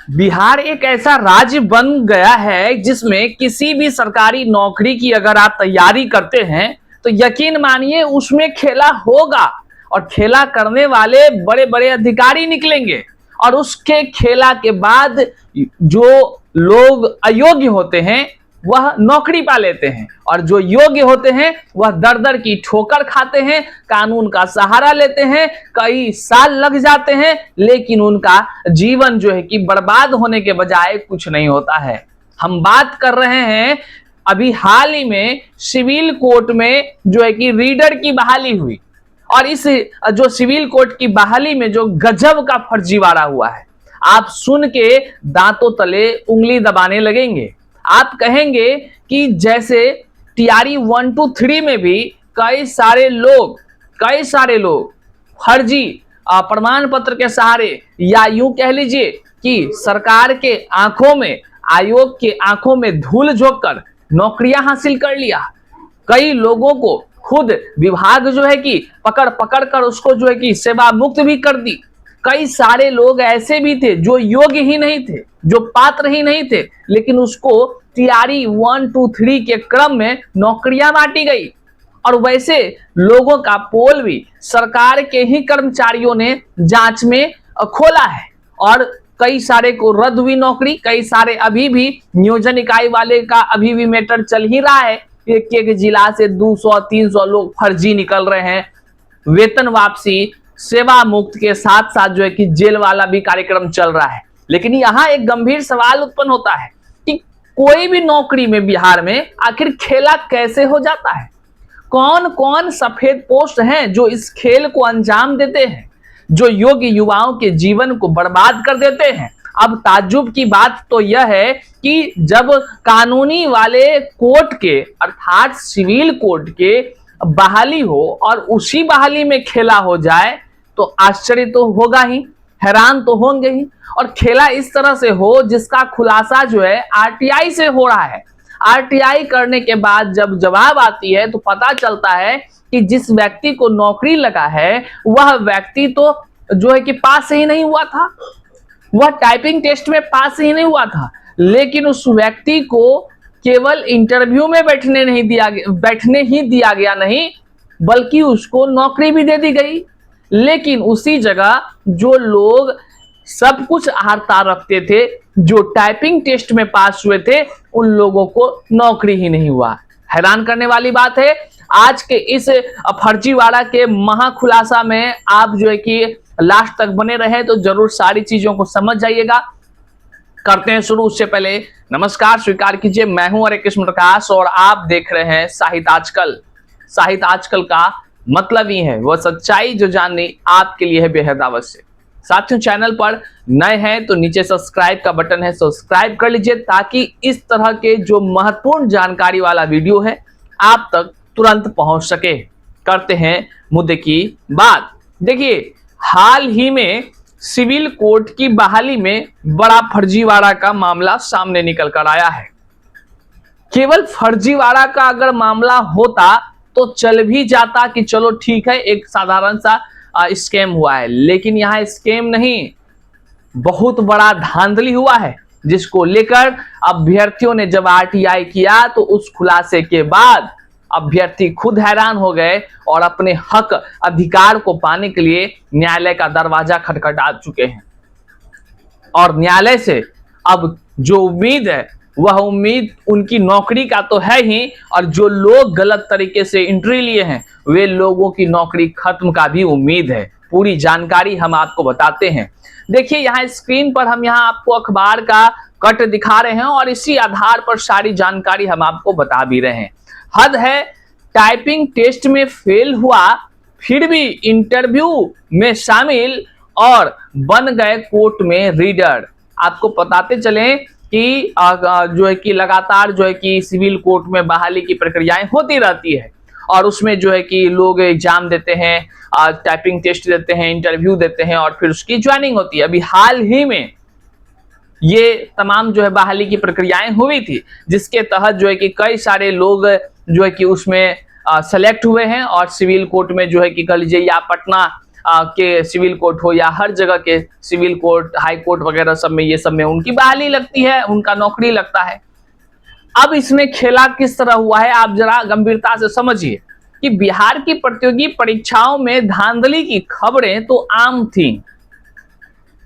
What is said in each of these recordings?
बिहार एक ऐसा राज्य बन गया है जिसमें किसी भी सरकारी नौकरी की अगर आप तैयारी करते हैं तो यकीन मानिए उसमें खेला होगा और खेला करने वाले बड़े बड़े अधिकारी निकलेंगे और उसके खेला के बाद जो लोग अयोग्य होते हैं वह नौकरी पा लेते हैं और जो योग्य होते हैं वह दर दर की ठोकर खाते हैं, कानून का सहारा लेते हैं, कई साल लग जाते हैं, लेकिन उनका जीवन जो है कि बर्बाद होने के बजाय कुछ नहीं होता है। हम बात कर रहे हैं अभी हाल ही में सिविल कोर्ट में जो है कि रीडर की बहाली हुई और इस जो सिविल कोर्ट की बहाली में जो गजब का फर्जीवाड़ा हुआ है, आप सुन के दांतों तले उंगली दबाने लगेंगे। आप कहेंगे कि जैसे टीआरई 1, 2, 3 में भी कई सारे लोग फर्जी प्रमाण पत्र के सहारे या यूं कह लीजिए कि सरकार के आंखों में, आयोग के आंखों में धूल झोंककर नौकरियां हासिल कर लिया। कई लोगों को खुद विभाग जो है कि पकड़ कर उसको जो है कि सेवा मुक्त भी कर दी। कई सारे लोग ऐसे भी थे जो योग्य ही नहीं थे, जो पात्र ही नहीं थे, लेकिन उसको टीआरई 1, 2, 3 के क्रम में नौकरियां बांटी गई और वैसे लोगों का पोल भी सरकार के ही कर्मचारियों ने जांच में खोला है और कई सारे को रद्द हुई नौकरी, कई सारे अभी भी नियोजन इकाई वाले का अभी भी मैटर चल ही रहा है। एक जिला से 200-300 लोग फर्जी निकल रहे हैं। वेतन वापसी, सेवा मुक्त के साथ साथ जो है कि जेल वाला भी कार्यक्रम चल रहा है। लेकिन यहाँ एक गंभीर सवाल उत्पन्न होता है कि कोई भी नौकरी में बिहार में आखिर खेला कैसे हो जाता है? कौन कौन सफेद पोस्ट हैं जो इस खेल को अंजाम देते हैं, जो योग्य युवाओं के जीवन को बर्बाद कर देते हैं? अब ताज्जुब की बात तो यह है कि जब कानूनी वाले कोर्ट के अर्थात सिविल कोर्ट के बहाली हो और उसी बहाली में खेला हो जाए तो आश्चर्य तो होगा ही, हैरान तो होंगे ही। और खेला इस तरह से हो जिसका खुलासा जो है आरटीआई से हो रहा है। आरटीआई करने के बाद जब जवाब आती है तो पता चलता है कि जिस व्यक्ति को नौकरी लगा है वह व्यक्ति तो जो है कि पास ही नहीं हुआ था, वह टाइपिंग टेस्ट में पास ही नहीं हुआ था, लेकिन उस व्यक्ति को केवल इंटरव्यू में बैठने ही दिया गया नहीं बल्कि उसको नौकरी भी दे दी गई। लेकिन उसी जगह जो लोग सब कुछ आहारता रखते थे, जो टाइपिंग टेस्ट में पास हुए थे, उन लोगों को नौकरी ही नहीं हुआ। हैरान करने वाली बात है। आज के इस फर्जीवाड़ा के महाखुलासा में आप जो है कि लास्ट तक बने रहे तो जरूर सारी चीजों को समझ जाइएगा। करते हैं शुरू। उससे पहले नमस्कार स्वीकार कीजिए, मैं हूं हरे कृष्ण प्रकाश और आप देख रहे हैं साहित्य आजकल। साहित्य आजकल का मतलब ही है वह सच्चाई जो जाननी आपके लिए है बेहद आवश्यक। साथियों, चैनल पर नए हैं तो नीचे सब्सक्राइब का बटन है, सब्सक्राइब कर लीजिए ताकि इस तरह के जो महत्वपूर्ण जानकारी वाला वीडियो है आप तक तुरंत पहुंच सके। करते हैं मुद्दे की बात। देखिए, हाल ही में सिविल कोर्ट की बहाली में बड़ा फर्जीवाड़ा का मामला सामने निकल कर आया है। केवल फर्जीवाड़ा का अगर मामला होता तो चल भी जाता कि चलो ठीक है, एक साधारण सा स्कैम हुआ है, लेकिन यहाँ स्कैम नहीं, बहुत बड़ा धांधली हुआ है, जिसको लेकर अभ्यर्थियों ने जब आरटीआई किया तो उस खुलासे के बाद अभ्यर्थी खुद हैरान हो गए और अपने हक अधिकार को पाने के लिए न्यायालय का दरवाजा खटखटा चुके हैं। और न्यायालय से अब जो उम्मीद है वह उम्मीद उनकी नौकरी का तो है ही, और जो लोग गलत तरीके से एंट्री लिए हैं वे लोगों की नौकरी खत्म का भी उम्मीद है। पूरी जानकारी हम आपको बताते हैं। देखिए, यहाँ स्क्रीन पर हम यहाँ आपको अखबार का कट दिखा रहे हैं और इसी आधार पर सारी जानकारी हम आपको बता भी रहे हैं। हद है, टाइपिंग टेस्ट में फेल हुआ फिर भी इंटरव्यू में शामिल और बन गए कोर्ट में रीडर। आपको बताते चले कि जो है कि लगातार जो है कि सिविल कोर्ट में बहाली की प्रक्रियाएं होती रहती है और उसमें जो है कि लोग एग्जाम देते हैं, टाइपिंग टेस्ट देते हैं, इंटरव्यू देते हैं और फिर उसकी ज्वाइनिंग होती है। अभी हाल ही में ये तमाम जो है बहाली की प्रक्रियाएं हुई थी, जिसके तहत जो है कि कई सारे लोग जो है कि उसमें सेलेक्ट हुए हैं और सिविल कोर्ट में जो है कि कह लीजिए या पटना के सिविल कोर्ट हो या हर जगह के सिविल कोर्ट, हाई कोर्ट वगैरह सब में, ये सब में उनकी बहाली लगती है, उनका नौकरी लगता है। अब इसमें खेला किस तरह हुआ है आप जरा गंभीरता से समझिए कि बिहार की प्रतियोगी परीक्षाओं में धांधली की खबरें तो आम थी,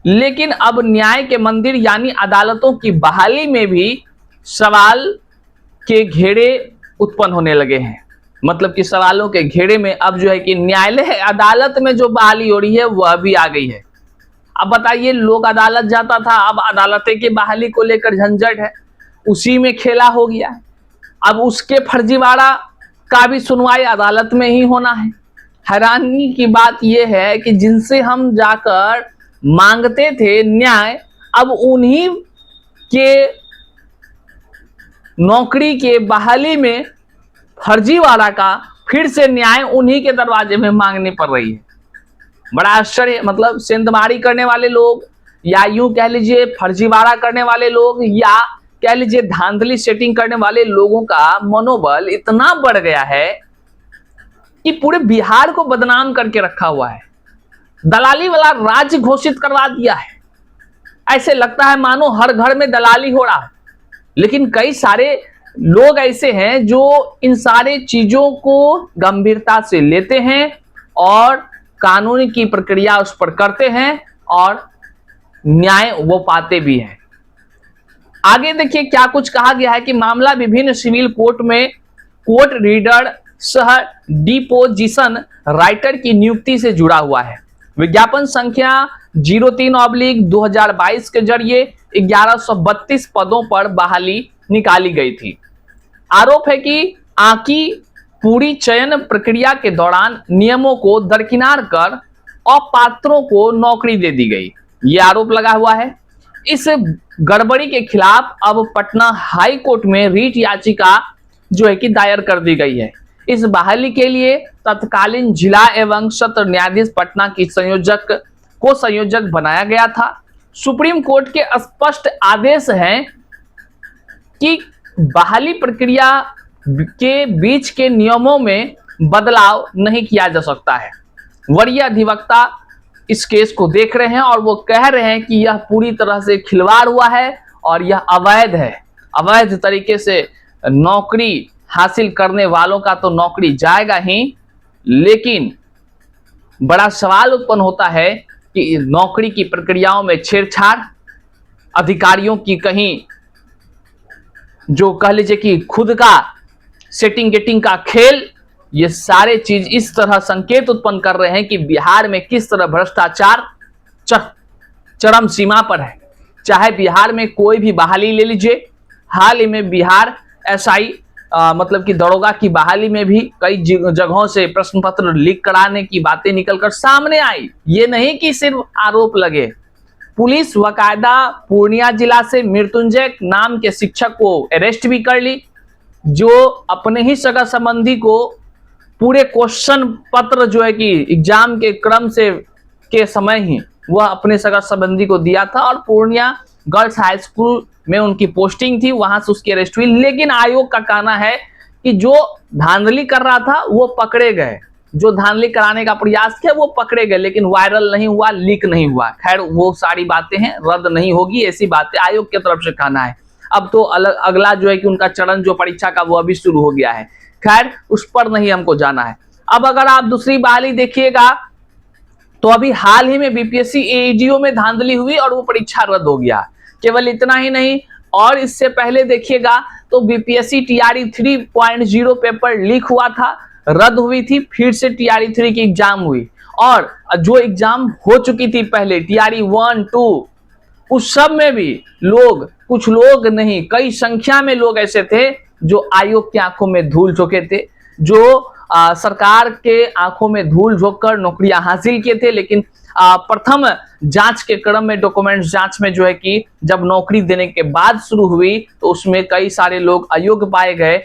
लेकिन अब न्याय के मंदिर यानी अदालतों की बहाली में भी सवाल के घेरे उत्पन्न होने लगे हैं। मतलब कि सवालों के घेरे में अब जो है कि न्यायालय अदालत में जो बहाली हो रही है वह भी आ गई है। अब बताइए, लोग अदालत जाता था, अब अदालतें की बहाली को लेकर झंझट है, उसी में खेला हो गया है। अब उसके फर्जीवाड़ा का भी सुनवाई अदालत में ही होना है। हैरानी की बात यह है कि जिनसे हम जाकर मांगते थे न्याय, अब उन्हीं के नौकरी के बहाली में फर्जीवाड़ा का फिर से न्याय उन्हीं के दरवाजे में मांगनी पड़ रही है। बड़ा आश्चर्य, मतलब सेंधमारी करने वाले लोग या यूं कह लीजिए फर्जीवाड़ा करने वाले लोग या कह लीजिए धांधली सेटिंग करने वाले लोगों का मनोबल इतना बढ़ गया है कि पूरे बिहार को बदनाम करके रखा हुआ है। दलाली वाला राज्य घोषित करवा दिया है। ऐसे लगता है मानो हर घर में दलाली हो रहा है, लेकिन कई सारे लोग ऐसे हैं जो इन सारे चीजों को गंभीरता से लेते हैं और कानूनी की प्रक्रिया उस पर करते हैं और न्याय वो पाते भी हैं। आगे देखिए क्या कुछ कहा गया है कि मामला विभिन्न सिविल कोर्ट में कोर्ट रीडर सह डिपोजिशन राइटर की नियुक्ति से जुड़ा हुआ है। विज्ञापन संख्या 03/2022 के जरिए 1132 पदों पर बहाली निकाली गई थी। आरोप है कि आकी पूरी चयन प्रक्रिया के दौरान नियमों को दरकिनार कर अपात्रों को नौकरी दे दी गई, यह आरोप लगा हुआ है। इस गड़बड़ी के खिलाफ अब पटना हाई कोर्ट में रीट याचिका जो है कि दायर कर दी गई है। इस बहाली के लिए तत्कालीन जिला एवं सत्र न्यायाधीश पटना की संयोजक बनाया गया था। सुप्रीम कोर्ट के स्पष्ट आदेश हैं कि बहाली प्रक्रिया के बीच के नियमों में बदलाव नहीं किया जा सकता है। वरीय अधिवक्ता इस केस को देख रहे हैं और वो कह रहे हैं कि यह पूरी तरह से खिलवाड़ हुआ है और यह अवैध है। अवैध तरीके से नौकरी हासिल करने वालों का तो नौकरी जाएगा ही, लेकिन बड़ा सवाल उत्पन्न होता है कि नौकरी की प्रक्रियाओं में छेड़छाड़, अधिकारियों की कहीं जो कह लीजिए कि खुद का सेटिंग गेटिंग का खेल, ये सारे चीज इस तरह संकेत उत्पन्न कर रहे हैं कि बिहार में किस तरह भ्रष्टाचार चरम सीमा पर है। चाहे बिहार में कोई भी बहाली ले लीजिए, हाल ही में बिहार एसआई मतलब कि दरोगा की बहाली में भी कई जगहों से प्रश्न पत्र लीक कराने की बातें निकलकर सामने आई। ये नहीं कि सिर्फ आरोप लगे, पुलिस वकायदा पूर्णिया जिला से मृत्युंजय नाम के शिक्षक को अरेस्ट भी कर ली, जो अपने ही सगा संबंधी को पूरे क्वेश्चन पत्र जो है कि एग्जाम के क्रम से के समय ही वह अपने सगा संबंधी को दिया था और पूर्णिया गर्ल्स हाई स्कूल में उनकी पोस्टिंग थी, वहां से उसकी अरेस्ट हुई। लेकिन आयोग का कहना है कि जो धांधली कर रहा था वो पकड़े गए, जो धांधली कराने का प्रयास किया वो पकड़े गए, लेकिन वायरल नहीं हुआ, लीक नहीं हुआ। खैर वो सारी बातें हैं, रद्द नहीं होगी, ऐसी बातें आयोग की तरफ से कहना है। अब तो अगला जो है कि उनका चरण जो परीक्षा का वो अभी शुरू हो गया है। खैर उस पर नहीं हमको जाना है। अब अगर आप दूसरी बहाली देखिएगा तो अभी हाल ही में बीपीएससी एईडीओ में धांधली हुई और वो परीक्षा रद्द हो गया। केवल इतना ही नहीं, और इससे पहले देखिएगा तो बीपीएससी टीआरई 3.0 पेपर लीक हुआ था, रद्द हुई थी, फिर से टीआरई 3 की एग्जाम हुई और जो एग्जाम हो चुकी थी पहले टीआरई 1, 2 उस सब में भी लोग, कुछ लोग नहीं कई संख्या में लोग ऐसे थे जो आयोग की आंखों में धूल झोंके थे, जो सरकार के आंखों में धूल झोंककर नौकरियां हासिल किए थे। लेकिन प्रथम जांच के क्रम में, डॉक्यूमेंट्स जांच में जो है कि जब नौकरी देने के बाद शुरू हुई तो उसमें कई सारे लोग अयोग्य पाए गए।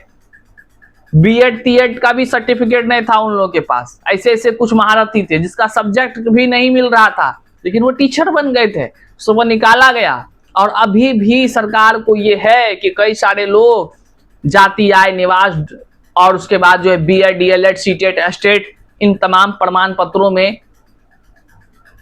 बीएड टीएड का भी सर्टिफिकेट नहीं था उन लोगों के पास, ऐसे ऐसे कुछ महारथी थे जिसका सब्जेक्ट भी नहीं मिल रहा था, लेकिन वो टीचर बन गए थे, सुबह निकाला गया। और अभी भी सरकार को ये है कि कई सारे लोग जाति, आय, निवास और उसके बाद जो है बीएड, डीएलएड, सीटेट, एस्टेट, इन तमाम प्रमाण पत्रों में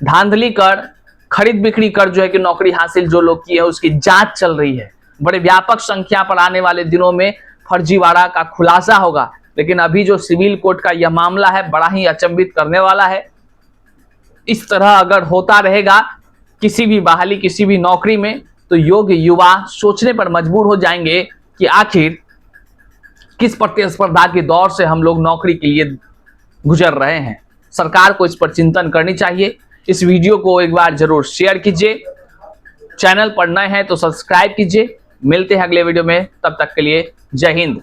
धांधली कर, खरीद बिक्री कर जो है कि नौकरी हासिल जो लोग किए हैं उसकी जांच चल रही है। बड़े व्यापक संख्या पर आने वाले दिनों में फर्जीवाड़ा का खुलासा होगा। लेकिन अभी जो सिविल कोर्ट का यह मामला है बड़ा ही अचंभित करने वाला है। इस तरह अगर होता रहेगा किसी भी बहाली, किसी भी नौकरी में, तो योग्य युवा सोचने पर मजबूर हो जाएंगे कि आखिर किस प्रतिस्पर्धा के दौर से हम लोग नौकरी के लिए गुजर रहे हैं। सरकार को इस पर चिंतन करनी चाहिए। इस वीडियो को एक बार जरूर शेयर कीजिए। चैनल पर नए हैं तो सब्सक्राइब कीजिए। मिलते हैं अगले वीडियो में, तब तक के लिए जय हिंद।